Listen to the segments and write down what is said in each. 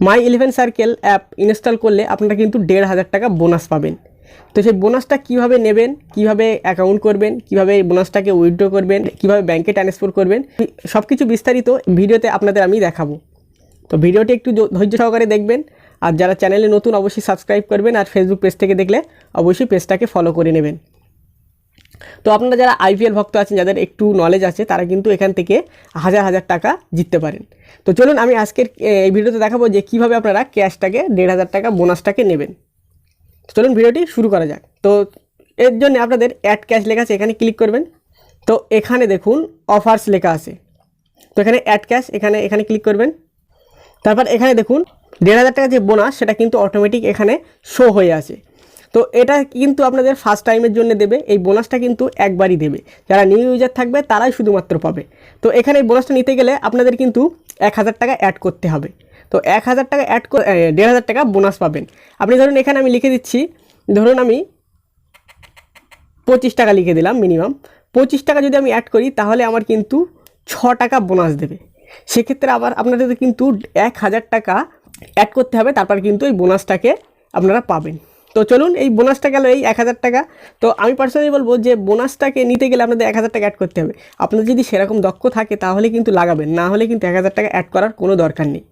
My Eleven circle app install করলে আপনারা কিন্তু 1,500 টাকা বোনাস পাবেন। তো সেই বোনাসটা কীভাবে নেবেন, কীভাবে অ্যাকাউন্ট করবেন, কীভাবে এই বোনাসটাকে উইথড্র করবেন, কীভাবে ব্যাঙ্কে ট্রান্সফার করবেন, সব কিছু বিস্তারিত ভিডিওতে আপনাদের আমি দেখাবো। তো ভিডিওটি একটু ধৈর্য সহকারে দেখবেন। আর যারা চ্যানেলে নতুন অবশ্যই সাবস্ক্রাইব করবেন, আর ফেসবুক পেজ থেকে দেখলে অবশ্যই পেজটাকে ফলো করে নেবেন। তো আপনারা যারা আইপিএল ভক্ত আছেন, যাদের একটু নলেজ আছে, তারা কিন্তু এখান থেকে হাজার হাজার টাকা জিততে পারেন। তো চলুন আমি আজকের এই ভিডিওতে দেখাবো যে কীভাবে আপনারা ক্যাশটাকে 1,500 টাকা বোনাসটাকে নেবেন। চলুন ভিডিওটি শুরু করা যাক। তো এর জন্য আপনাদের অ্যাড ক্যাশ লেখা আছে, এখানে ক্লিক করবেন। তো এখানে দেখুন অফার্স লেখা আছে, তো এখানে অ্যাড ক্যাশ এখানে ক্লিক করবেন। তারপর এখানে দেখুন 1,500 টাকা যে বোনাস সেটা কিন্তু অটোমেটিক এখানে শো হয়ে আছে। তো এটা কিন্তু আপনাদের ফার্স্ট টাইমের জন্য দেবে, এই বোনাসটা কিন্তু একবারই দেবে। যারা নিউ ইউজার থাকবে তারাই শুধুমাত্র পাবে। তো এখানে এই বোনাসটা নিতে গেলে আপনাদের কিন্তু 1,000 টাকা অ্যাড করতে হবে। তো 1,000 টাকা অ্যাড করে 1,500 টাকা বোনাস পাবেন। আপনি ধরুন এখানে আমি লিখে দিচ্ছি, ধরুন আমি 25 টাকা লিখে দিলাম মিনিমাম। 25 টাকা যদি আমি অ্যাড করি তাহলে আমার কিন্তু 6 টাকা বোনাস দেবে। সেক্ষেত্রে আবার আপনাদের কিন্তু 1,000 টাকা অ্যাড করতে হবে, তারপর কিন্তু এই বোনাসটাকে আপনারা পাবেন। তো চলুন এই বোনাসটা গেল এই 1,000 টাকা। তো আমি পার্সোনালি বলবো যে বোনাসটাকে নিতে গেলে আপনাদের 1,000 টাকা অ্যাড করতে হবে। আপনাদের যদি সেরকম দক্ষ থাকে তাহলে কিন্তু লাগাবেন, না হলে কিন্তু 1,000 টাকা অ্যাড করার কোনো দরকার নেই।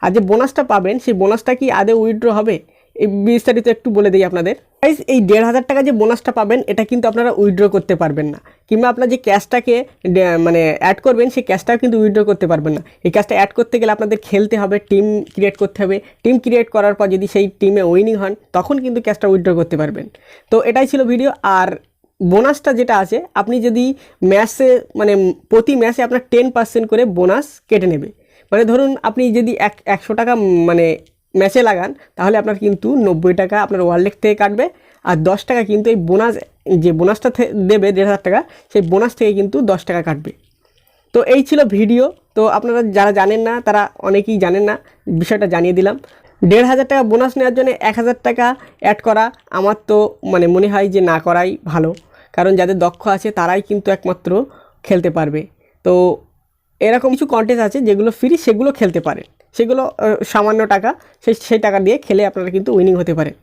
আর যে বোনাসটা পাবেন সেই বোনাসটা কি আদৌ উইথড্র হবে, এই বিস্তারিত একটু বলে দিই আপনাদের। গাইস, এই 1,500 টাকা যে বোনাসটা পাবেন এটা কিন্তু আপনারা উইথড্র করতে পারবেন না, কিংবা আপনার যে ক্যাশটাকে মানে অ্যাড করবেন সেই ক্যাশটাও কিন্তু উইথড্র করতে পারবেন না। এই ক্যাশটা অ্যাড করতে গেলে আপনাদের খেলতে হবে, টিম ক্রিয়েট করতে হবে। টিম ক্রিয়েট করার পর যদি সেই টিমে উইনিং হন তখন কিন্তু ক্যাশটা উইথড্র করতে পারবেন। তো এটাই ছিল ভিডিও। আর বোনাসটা যেটা আছে, আপনি যদি ম্যাচে মানে প্রতি ম্যাচে আপনার 10% করে বোনাস কেটে নেবে। মানে ধরুন আপনি যদি 100 টাকা মানে ম্যাচে লাগান তাহলে আপনার কিন্তু 90 টাকা আপনার ওয়ালেট থেকে কাটবে, আর 10 টাকা কিন্তু এই বোনাস যে বোনাসটা দেবে 1,500 টাকা, সেই বোনাস থেকে কিন্তু 10 টাকা কাটবে। তো এই ছিল ভিডিও। তো আপনারা যারা জানেন না তারা অনেকেই জানেন না, বিষয়টা জানিয়ে দিলাম। 1,500 টাকা বোনাস নেওয়ার জন্য 1,000 টাকা অ্যাড করা আমার তো মানে মনে হয় যে না করাই ভালো, কারণ যাদের দক্ষ আছে তারাই কিন্তু একমাত্র খেলতে পারবে। তো এরকম কিছু কন্টেস্ট আছে যেগুলো ফ্রি, সেগুলো খেলতে পারেন, সেগুলো সামান্য টাকা, সেই টাকা দিয়ে খেলে আপনারা কিন্তু উইনিং হতে পারেন।